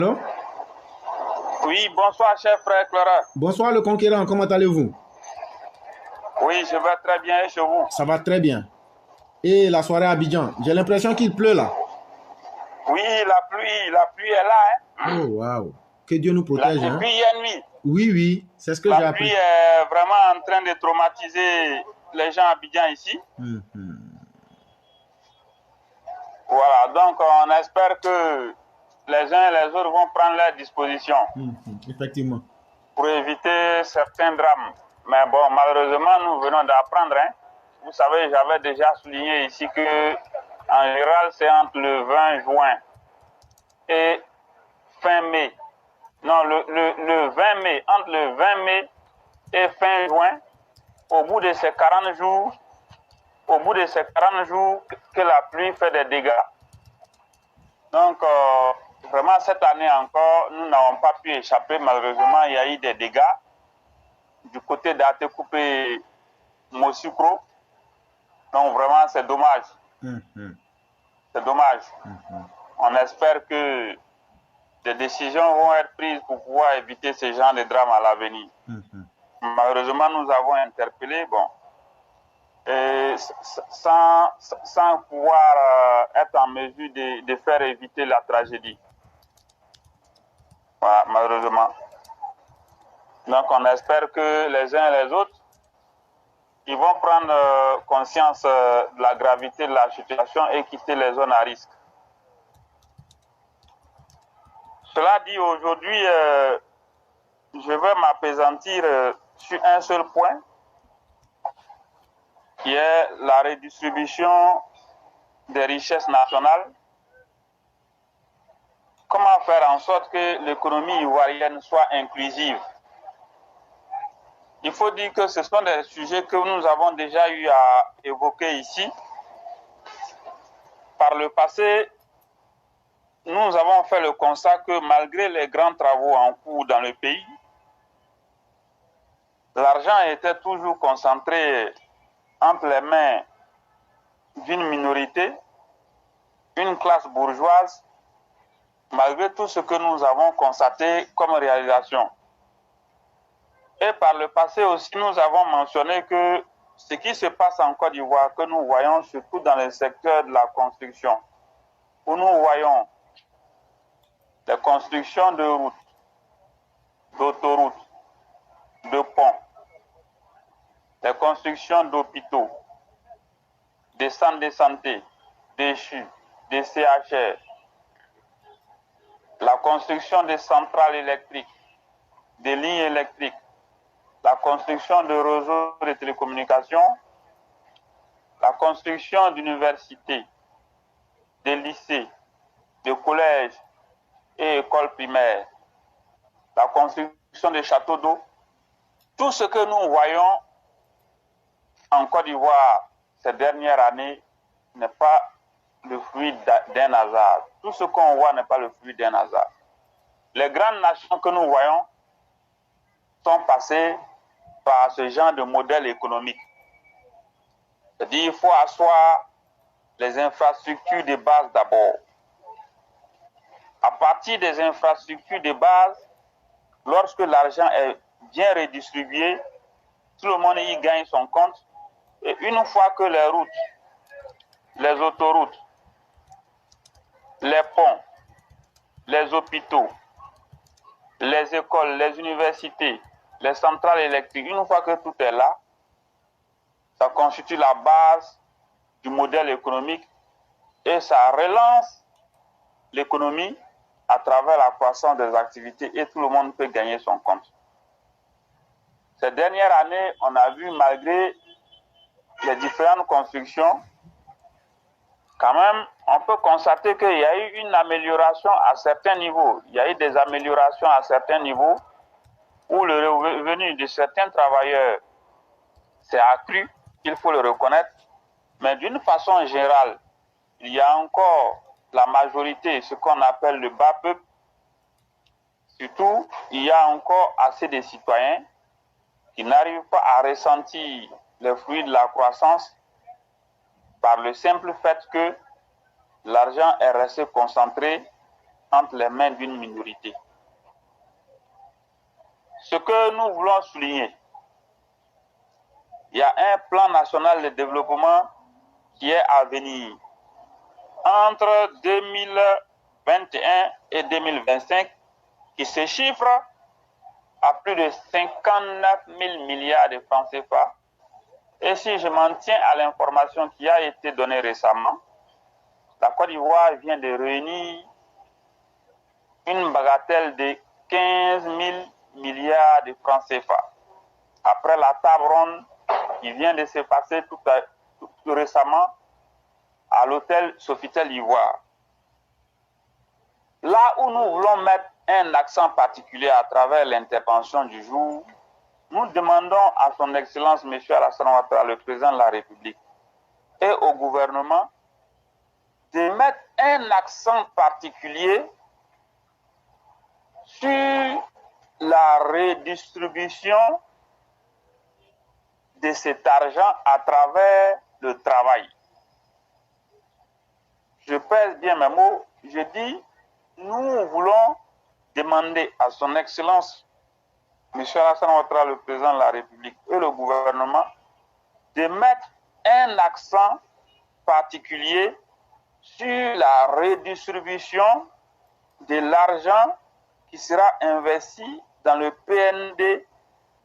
Allô? Oui, bonsoir, cher frère Clara. Bonsoir le conquérant, comment allez-vous? Oui, je vais très bien et chez vous. Ça va très bien. Et la soirée à Abidjan, j'ai l'impression qu'il pleut là. Oui, la pluie est là, hein. Oh waouh, que Dieu nous protège, hein? Depuis hier nuit, Oui, oui, c'est ce que j'ai la appris. pluie est vraiment en train de traumatiser les gens habitants ici. Mhm, Voilà, donc on espère que les uns et les autres vont prendre leurs dispositions effectivement. pour éviter certains drames. Mais bon, malheureusement, nous venons d'apprendre, hein. Vous savez, j'avais déjà souligné ici que, en général, c'est entre le 20 juin et fin mai. Non, le 20 mai, entre le 20 mai et fin juin, au bout de ces 40 jours, au bout de ces 40 jours que la pluie fait des dégâts. Donc, vraiment, cette année encore, nous n'avons pas pu échapper. Malheureusement, il y a eu des dégâts du côté d'Ate Coupé Mosukro. Donc, vraiment, c'est dommage. Mhm, C'est dommage. mhm, On espère que des décisions vont être prises pour pouvoir éviter ce genre de drame à l'avenir. mhm. Malheureusement, nous avons interpellé, bon, et sans pouvoir être en mesure de faire éviter la tragédie. Voilà, malheureusement. Donc, on espère que les uns et les autres, ils vont prendre conscience de la gravité de la situation et quitter les zones à risque. Cela dit, aujourd'hui, je vais m'appesantir sur un seul point, qui est la redistribution des richesses nationales. Comment faire en sorte que l'économie ivoirienne soit inclusive? Il faut dire que ce sont des sujets que nous avons déjà eu à évoquer ici. Par le passé, nous avons fait le constat que malgré les grands travaux en cours dans le pays, l'argent était toujours concentré entre les mains d'une minorité, une classe bourgeoise, malgré tout ce que nous avons constaté comme réalisation. Et par le passé aussi, nous avons mentionné que ce qui se passe en Côte d'Ivoire, que nous voyons surtout dans le secteur de la construction, où nous voyons les constructions de routes, d'autoroutes, de ponts, les constructions d'hôpitaux, des centres de santé, des CHU, des CHR, la construction des centrales électriques, des lignes électriques, la construction de réseaux de télécommunications, la construction d'universités, des lycées, de collèges et écoles primaires, la construction des châteaux d'eau, tout ce que nous voyons en Côte d'Ivoire ces dernières années n'est pas le fruit d'un hasard. Tout ce qu'on voit n'est pas le fruit d'un hasard. Les grandes nations que nous voyons sont passées par ce genre de modèle économique. C'est-à-dire qu'il faut asseoir les infrastructures de base d'abord. À partir des infrastructures de base, lorsque l'argent est bien redistribué, tout le monde y gagne son compte. Et une fois que les routes, les autoroutes, les ponts, les hôpitaux, les écoles, les universités, les centrales électriques, une fois que tout est là, ça constitue la base du modèle économique et ça relance l'économie à travers la croissance des activités et tout le monde peut gagner son compte. Ces dernières années, on a vu, malgré les différentes constructions, quand même, on peut constater qu'il y a eu une amélioration à certains niveaux. Il y a eu des améliorations à certains niveaux où le revenu de certains travailleurs s'est accru, il faut le reconnaître. Mais d'une façon générale, il y a encore la majorité, ce qu'on appelle le bas peuple. Surtout, il y a encore assez de citoyens qui n'arrivent pas à ressentir les fruits de la croissance par le simple fait que l'argent est resté concentré entre les mains d'une minorité. Ce que nous voulons souligner, il y a un plan national de développement qui est à venir. Entre 2021 et 2025, qui se chiffre à plus de 59 000 milliards de francs CFA. Et si je m'en tiens à l'information qui a été donnée récemment, la Côte d'Ivoire vient de réunir une bagatelle de 15 000 milliards de francs CFA. Après la table ronde qui vient de se passer tout récemment à l'hôtel Sofitel Ivoire. Là où nous voulons mettre un accent particulier à travers l'intervention du jour, nous demandons à son Excellence M. Alassane Ouattara, le président de la République, et au gouvernement de mettre un accent particulier sur la redistribution de cet argent à travers le travail. Je pèse bien mes mots, je dis, nous voulons demander à son Excellence M. Alassane Ouattara, le président de la République, et le gouvernement de mettre un accent particulier sur la redistribution de l'argent qui sera investi dans le PND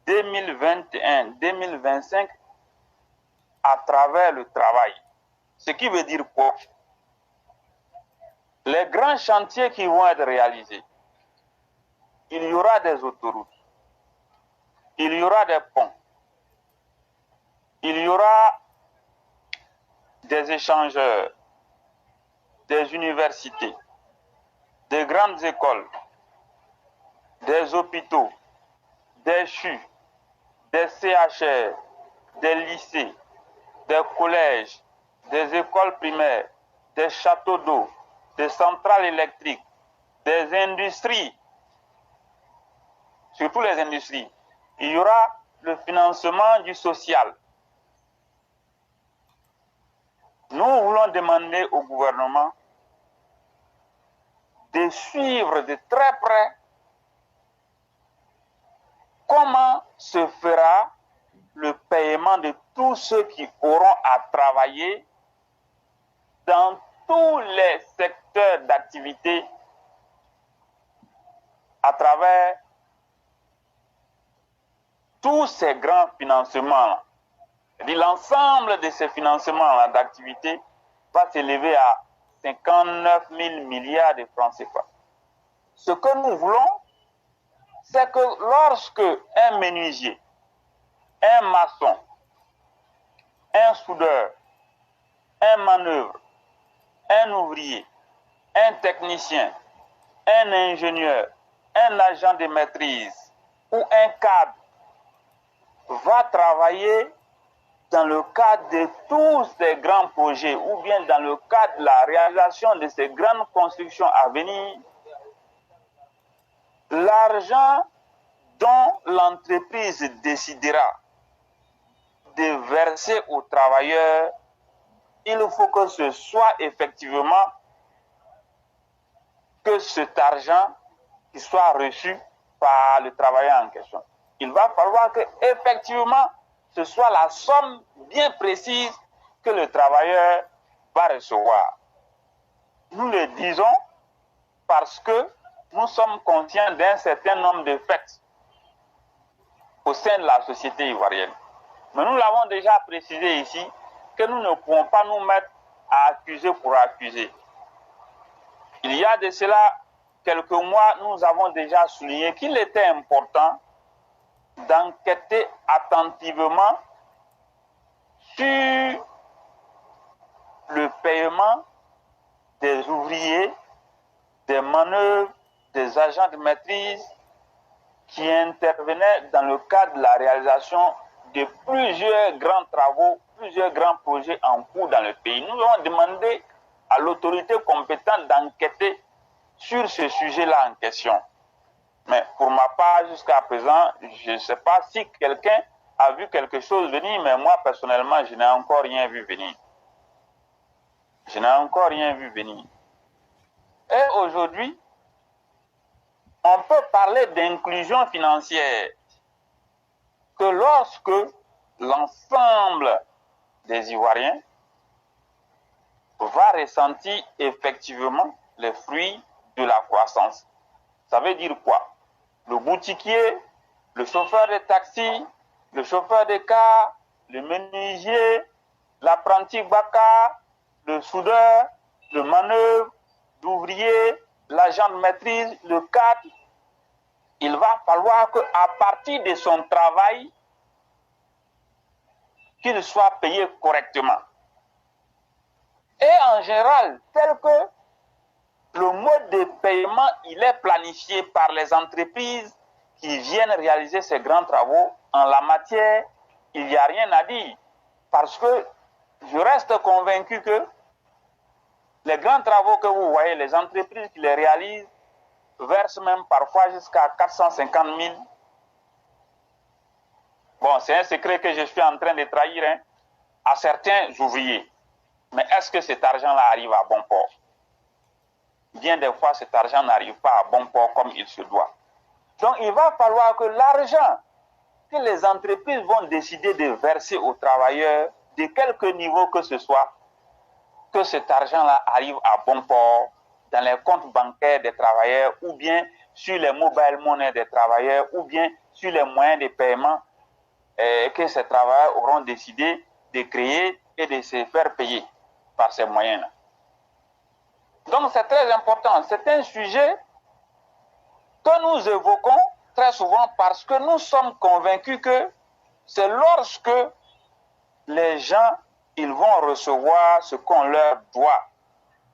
2021-2025 à travers le travail. Ce qui veut dire quoi? Les grands chantiers qui vont être réalisés, il y aura des autoroutes, il y aura des ponts, il y aura des échangeurs, des universités, des grandes écoles, des hôpitaux, des CHU, des CHR, des lycées, des collèges, des écoles primaires, des châteaux d'eau, des centrales électriques, des industries, surtout les industries. Il y aura le financement du social. Nous voulons demander au gouvernement de suivre de très près comment se fera le paiement de tous ceux qui auront à travailler dans tous les secteurs d'activité à travers tous ces grands financements. L'ensemble de ces financements d'activité va s'élever à 59 000 milliards de francs CFA. Ce que nous voulons, c'est que lorsque un menuisier, un maçon, un soudeur, un manœuvre, un ouvrier, un technicien, un ingénieur, un agent de maîtrise ou un cadre va travailler dans le cadre de tous ces grands projets ou bien dans le cadre de la réalisation de ces grandes constructions à venir, l'argent dont l'entreprise décidera de verser aux travailleurs, il faut que ce soit effectivement que cet argent qui soit reçu par le travailleur en question. Il va falloir que effectivement ce soit la somme bien précise que le travailleur va recevoir. Nous le disons parce que nous sommes conscients d'un certain nombre de faits au sein de la société ivoirienne. Mais nous l'avons déjà précisé ici que nous ne pouvons pas nous mettre à accuser pour accuser. Il y a de cela quelques mois, nous avons déjà souligné qu'il était important d'enquêter attentivement sur le paiement des ouvriers, des manœuvres, des agents de maîtrise qui intervenaient dans le cadre de la réalisation de plusieurs grands travaux, plusieurs grands projets en cours dans le pays. Nous avons demandé à l'autorité compétente d'enquêter sur ce sujet-là en question. Mais pour ma part, jusqu'à présent, je ne sais pas si quelqu'un a vu quelque chose venir, mais moi, personnellement, je n'ai encore rien vu venir. Je n'ai encore rien vu venir. Et aujourd'hui, on peut parler d'inclusion financière que lorsque l'ensemble des Ivoiriens va ressentir effectivement les fruits de la croissance. Ça veut dire quoi? Le boutiquier, le chauffeur de taxi, le chauffeur de car, le menuisier, l'apprenti baka, le soudeur, le manœuvre, l'ouvrier, l'agent de maîtrise, le cadre. Il va falloir qu'à partir de son travail, qu'il soit payé correctement. Et en général, tel que le mode de paiement, il est planifié par les entreprises qui viennent réaliser ces grands travaux. En la matière, il n'y a rien à dire. Parce que je reste convaincu que les grands travaux que vous voyez, les entreprises qui les réalisent, versent même parfois jusqu'à 450 000. Bon, c'est un secret que je suis en train de trahir à certains ouvriers. Mais est-ce que cet argent-là arrive à bon port? Bien des fois, cet argent n'arrive pas à bon port comme il se doit. Donc, il va falloir que l'argent que les entreprises vont décider de verser aux travailleurs, de quelque niveau que ce soit, que cet argent-là arrive à bon port dans les comptes bancaires des travailleurs ou bien sur les mobile money des travailleurs ou bien sur les moyens de paiement que ces travailleurs auront décidé de créer et de se faire payer par ces moyens-là. Donc c'est très important. C'est un sujet que nous évoquons très souvent parce que nous sommes convaincus que c'est lorsque les gens ils vont recevoir ce qu'on leur doit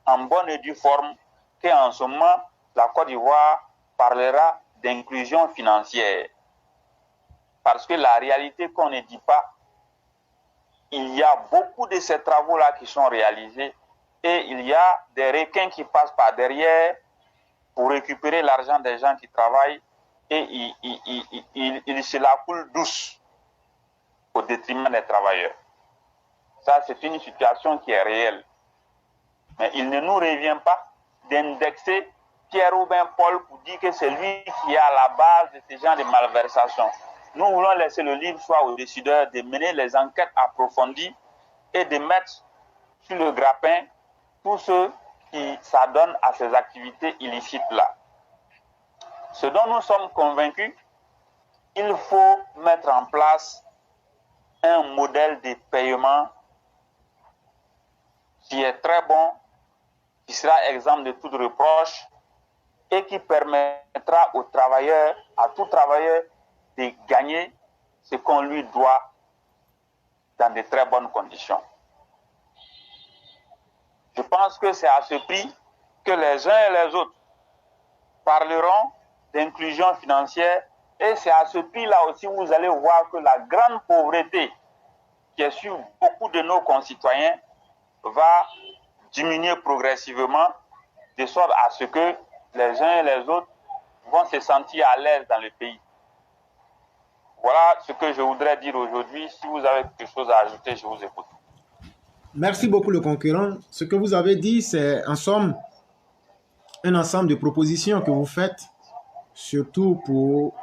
en bonne et due forme qu'en ce moment, la Côte d'Ivoire parlera d'inclusion financière. Parce que la réalité qu'on ne dit pas, il y a beaucoup de ces travaux-là qui sont réalisés et il y a des requins qui passent par derrière pour récupérer l'argent des gens qui travaillent et ils se la coulent douce au détriment des travailleurs. Ça, c'est une situation qui est réelle. Mais il ne nous revient pas d'indexer Pierre-Aubin Paul pour dire que c'est lui qui est à la base de ce genre de malversation. Nous voulons laisser le libre choix aux décideurs de mener les enquêtes approfondies et de mettre sur le grappin tous ceux qui s'adonnent à ces activités illicites-là. Ce dont nous sommes convaincus, il faut mettre en place un modèle de paiement qui est très bon, qui sera exempt de tout reproche et qui permettra aux travailleurs, à tout travailleur, de gagner ce qu'on lui doit dans de très bonnes conditions. Je pense que c'est à ce prix que les uns et les autres parleront d'inclusion financière et c'est à ce prix-là aussi où vous allez voir que la grande pauvreté qui est sur beaucoup de nos concitoyens va diminuer progressivement de sorte à ce que les uns et les autres vont se sentir à l'aise dans le pays. Voilà ce que je voudrais dire aujourd'hui. Si vous avez quelque chose à ajouter, je vous écoute. Merci beaucoup le concurrent. Ce que vous avez dit, c'est en somme un ensemble de propositions que vous faites, surtout pour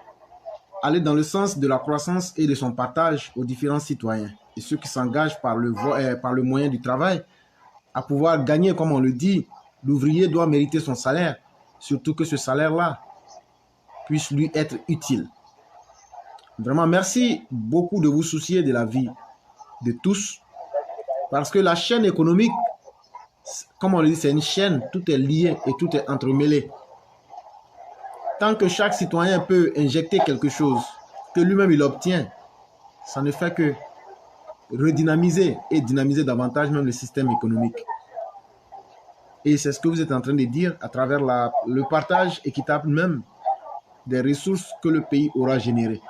aller dans le sens de la croissance et de son partage aux différents citoyens et ceux qui s'engagent par le moyen du travail à pouvoir gagner, comme on le dit. L'ouvrier doit mériter son salaire, surtout que ce salaire-là puisse lui être utile. Vraiment, merci beaucoup de vous soucier de la vie de tous, parce que la chaîne économique, comme on le dit, c'est une chaîne, tout est lié et tout est entremêlé. Tant que chaque citoyen peut injecter quelque chose que lui-même il obtient, ça ne fait que redynamiser et dynamiser davantage même le système économique. Et c'est ce que vous êtes en train de dire à travers le partage équitable même des ressources que le pays aura générées.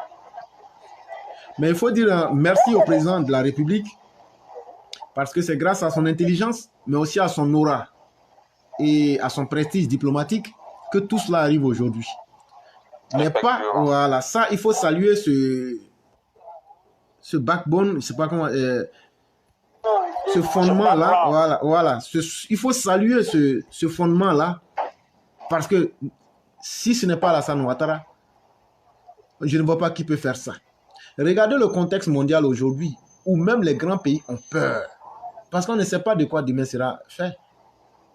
Mais il faut dire merci au président de la République parce que c'est grâce à son intelligence, mais aussi à son aura et à son prestige diplomatique que tout cela arrive aujourd'hui. Mais pas, voilà, ça, il faut saluer ce backbone, je sais pas comment, ce fondement-là, voilà, il faut saluer ce fondement-là parce que si ce n'est pas Alassane Ouattara, je ne vois pas qui peut faire ça. Regardez le contexte mondial aujourd'hui, où même les grands pays ont peur. Parce qu'on ne sait pas de quoi demain sera fait.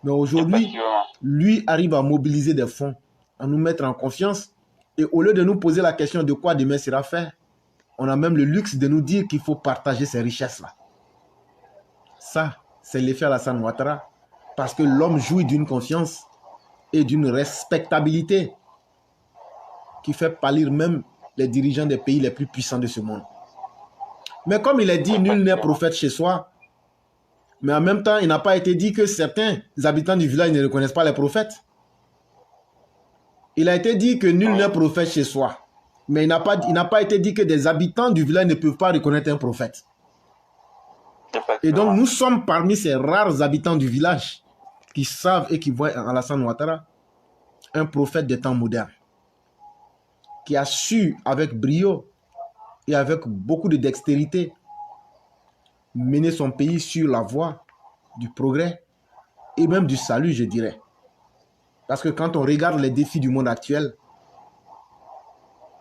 Mais aujourd'hui, lui arrive à mobiliser des fonds, à nous mettre en confiance. Et au lieu de nous poser la question de quoi demain sera fait, on a même le luxe de nous dire qu'il faut partager ces richesses-là. Ça, c'est l'effet Alassane Ouattara. Parce que l'homme jouit d'une confiance et d'une respectabilité qui fait pâlir même les dirigeants des pays les plus puissants de ce monde. Mais comme il est dit, nul n'est prophète chez soi. Mais en même temps, il n'a pas été dit que certains habitants du village ne reconnaissent pas les prophètes. Il a été dit que nul n'est prophète chez soi. Mais il n'a pas été dit que des habitants du village ne peuvent pas reconnaître un prophète. Et donc, nous sommes parmi ces rares habitants du village qui savent et qui voient en Alassane Ouattara un prophète des temps modernes, qui a su, avec brio et avec beaucoup de dextérité, mener son pays sur la voie du progrès et même du salut, je dirais. Parce que quand on regarde les défis du monde actuel,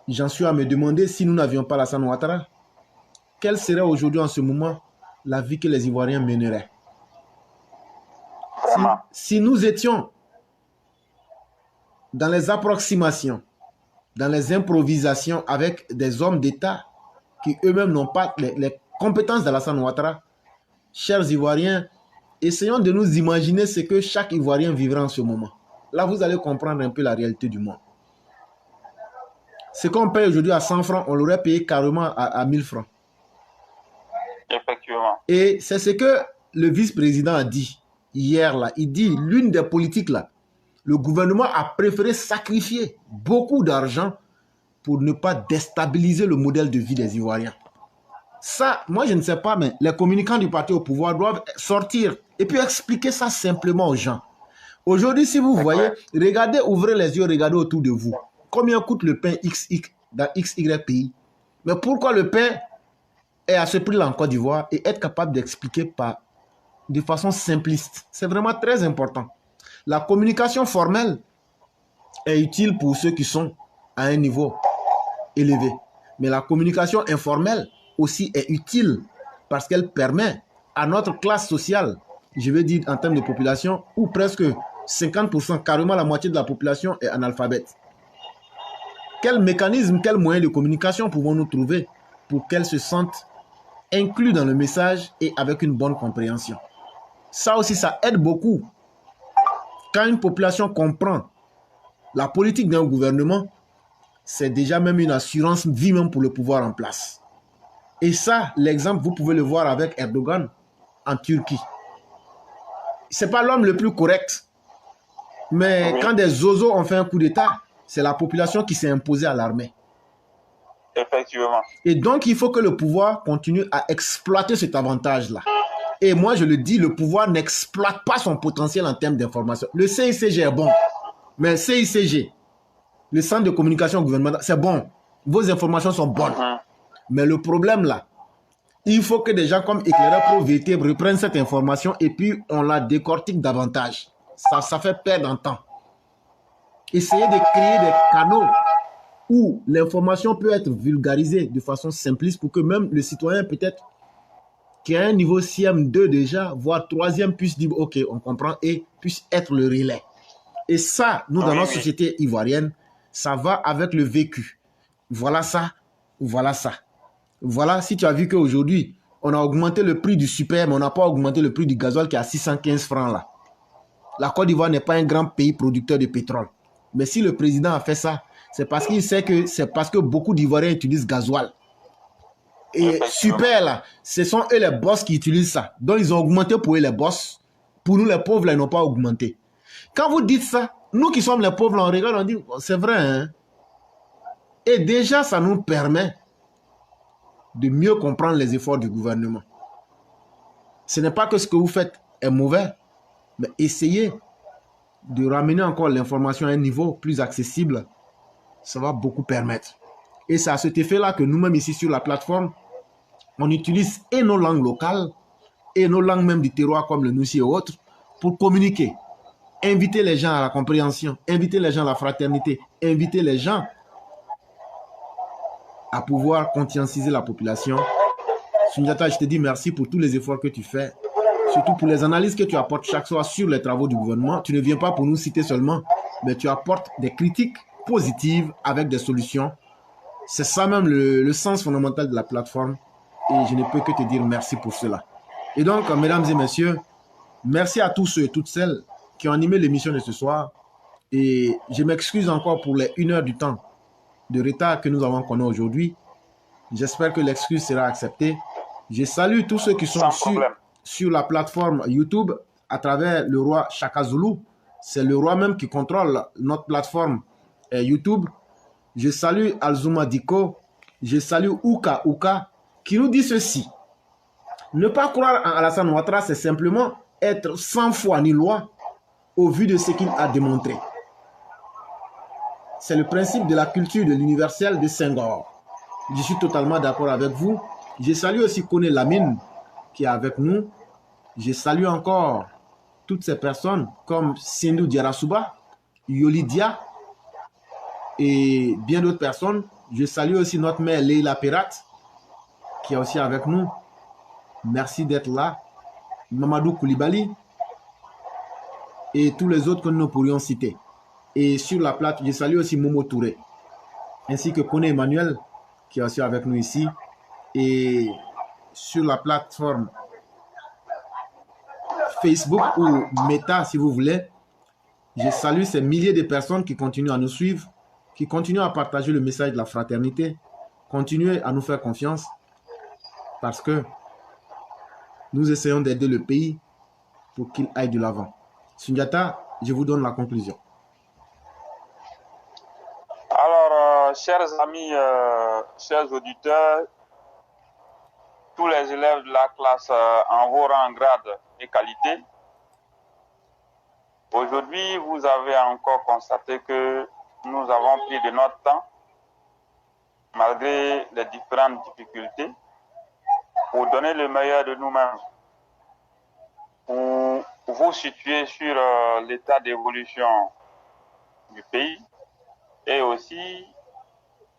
j'en suis à me demander si nous n'avions pas Alassane Ouattara, quelle serait aujourd'hui en ce moment la vie que les Ivoiriens mèneraient. Si nous étions dans les approximations, dans les improvisations avec des hommes d'État qui eux-mêmes n'ont pas les compétences d'Alassane Ouattara, chers Ivoiriens, essayons de nous imaginer ce que chaque Ivoirien vivra en ce moment. Là, vous allez comprendre un peu la réalité du monde. Ce qu'on paye aujourd'hui à 100 francs, on l'aurait payé carrément à 1000 francs. Effectivement. Et c'est ce que le vice-président a dit hier là. Il dit, l'une des politiques là, le gouvernement a préféré sacrifier beaucoup d'argent pour ne pas déstabiliser le modèle de vie des Ivoiriens. Ça, moi je ne sais pas, mais les communicants du parti au pouvoir doivent sortir et puis expliquer ça simplement aux gens. Aujourd'hui, si vous voyez, regardez, ouvrez les yeux, regardez autour de vous. Combien coûte le pain XY dans XY pays? Mais pourquoi le pain est à ce prix-là en Côte d'Ivoire et être capable d'expliquer de façon simpliste? C'est vraiment très important. La communication formelle est utile pour ceux qui sont à un niveau élevé. Mais la communication informelle aussi est utile parce qu'elle permet à notre classe sociale, je veux dire en termes de population, où presque 50%, carrément la moitié de la population est analphabète. Quel mécanisme, quel moyen de communication pouvons-nous trouver pour qu'elle se sente inclus dans le message et avec une bonne compréhension? Ça aussi, ça aide beaucoup. Quand une population comprend la politique d'un gouvernement, c'est déjà même une assurance vie même pour le pouvoir en place. Et ça, l'exemple, vous pouvez le voir avec Erdogan en Turquie. Ce n'est pas l'homme le plus correct. Mais quand des zozos ont fait un coup d'État, c'est la population qui s'est imposée à l'armée. Effectivement. Et donc, il faut que le pouvoir continue à exploiter cet avantage-là. Et moi, je le dis, le pouvoir n'exploite pas son potentiel en termes d'information. Le CICG est bon, mais le CICG, le centre de communication gouvernementale, c'est bon. Vos informations sont bonnes. Mais le problème là, il faut que des gens comme Éclaireur Pro VT reprennent cette information et puis on la décortique davantage. Ça fait perdre en temps. Essayez de créer des canaux où l'information peut être vulgarisée de façon simpliste pour que même le citoyen peut-être qui a un niveau CM2 déjà, voire 3e, puisse dire ok, on comprend et puisse être le relais. Et ça, nous dans notre société ivoirienne, ça va avec le vécu. Voilà ça, voilà ça. Voilà, si tu as vu qu'aujourd'hui, on a augmenté le prix du super, mais on n'a pas augmenté le prix du gasoil qui est à 615 francs là. La Côte d'Ivoire n'est pas un grand pays producteur de pétrole. Mais si le président a fait ça, c'est parce qu'il sait que c'est parce que beaucoup d'Ivoiriens utilisent gasoil. Et super là, ce sont eux les boss qui utilisent ça. Donc ils ont augmenté pour eux les boss. Pour nous les pauvres là, ils n'ont pas augmenté. Quand vous dites ça, nous qui sommes les pauvres là, on regarde, on dit, c'est vrai hein. Et déjà ça nous permet de mieux comprendre les efforts du gouvernement. Ce n'est pas que ce que vous faites est mauvais, mais essayez de ramener encore l'information à un niveau plus accessible. Ça va beaucoup permettre. Et c'est à cet effet-là que nous-mêmes ici sur la plateforme, on utilise et nos langues locales et nos langues même du terroir comme le Noussi et autres pour communiquer. inviter les gens à la compréhension, inviter les gens à la fraternité, inviter les gens à pouvoir conscientiser la population. Sundiata, je te dis merci pour tous les efforts que tu fais, surtout pour les analyses que tu apportes chaque soir sur les travaux du gouvernement. Tu ne viens pas pour nous citer seulement, mais tu apportes des critiques positives avec des solutions. C'est ça même le sens fondamental de la plateforme et je ne peux que te dire merci pour cela. Et donc, mesdames et messieurs, merci à tous ceux et toutes celles qui ont animé l'émission de ce soir et je m'excuse encore pour les 1 heure du temps de retard que nous avons connu aujourd'hui. J'espère que l'excuse sera acceptée. Je salue tous ceux qui sont sur la plateforme YouTube à travers le roi Shaka Zulu. C'est le roi même qui contrôle notre plateforme YouTube. Je salue Alzuma Diko. Je salue Uka Uka qui nous dit ceci. Ne pas croire en Alassane Ouattara, c'est simplement être sans foi ni loi au vu de ce qu'il a démontré. C'est le principe de la culture de l'universel de Senghor. Je suis totalement d'accord avec vous. Je salue aussi Kone Lamine qui est avec nous. Je salue encore toutes ces personnes comme Sindou Diarasuba, Yolidia et bien d'autres personnes. Je salue aussi notre mère Leila Perat qui est aussi avec nous. Merci d'être là. Mamadou Koulibaly et tous les autres que nous pourrions citer. Et sur la plate, je salue aussi Momo Touré ainsi que Kone Emmanuel qui est aussi avec nous ici. Et sur la plateforme Facebook ou Meta, si vous voulez, je salue ces milliers de personnes qui continuent à nous suivre, qui continuent à partager le message de la fraternité, continuez à nous faire confiance parce que nous essayons d'aider le pays pour qu'il aille de l'avant. Sundiata, je vous donne la conclusion. Alors, chers amis, chers auditeurs, tous les élèves de la classe en vos rangs, grades et qualités, aujourd'hui, vous avez encore constaté que nous avons pris de notre temps, malgré les différentes difficultés, pour donner le meilleur de nous-mêmes, pour vous situer sur l'état d'évolution du pays et aussi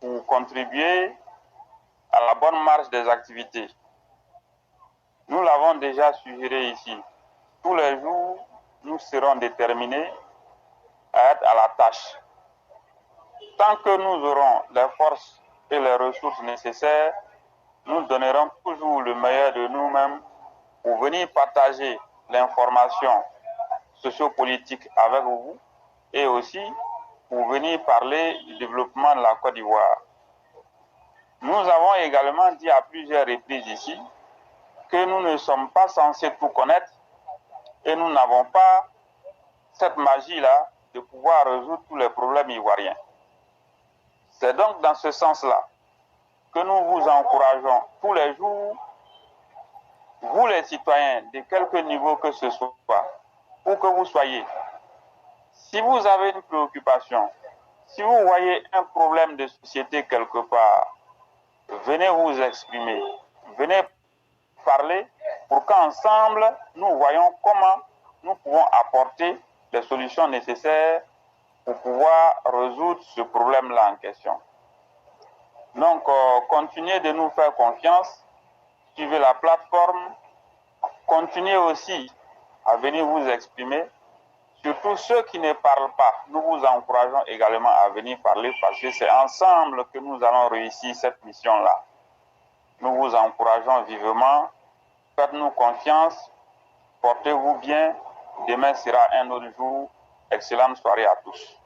pour contribuer à la bonne marche des activités. Nous l'avons déjà suggéré ici. Tous les jours, nous serons déterminés à être à la tâche. Tant que nous aurons les forces et les ressources nécessaires, nous donnerons toujours le meilleur de nous-mêmes pour venir partager l'information sociopolitique avec vous et aussi pour venir parler du développement de la Côte d'Ivoire. Nous avons également dit à plusieurs reprises ici que nous ne sommes pas censés tout connaître et nous n'avons pas cette magie-là de pouvoir résoudre tous les problèmes ivoiriens. C'est donc dans ce sens-là que nous vous encourageons tous les jours, vous les citoyens, de quelque niveau que ce soit, où que vous soyez. Si vous avez une préoccupation, si vous voyez un problème de société quelque part, venez vous exprimer, venez parler pour qu'ensemble, nous voyons comment nous pouvons apporter les solutions nécessaires pour pouvoir résoudre ce problème-là en question. Donc, continuez de nous faire confiance, suivez la plateforme, continuez aussi à venir vous exprimer. Surtout ceux qui ne parlent pas, nous vous encourageons également à venir parler parce que c'est ensemble que nous allons réussir cette mission-là. Nous vous encourageons vivement, faites-nous confiance, portez-vous bien, demain sera un autre jour. Excellente soirée à tous.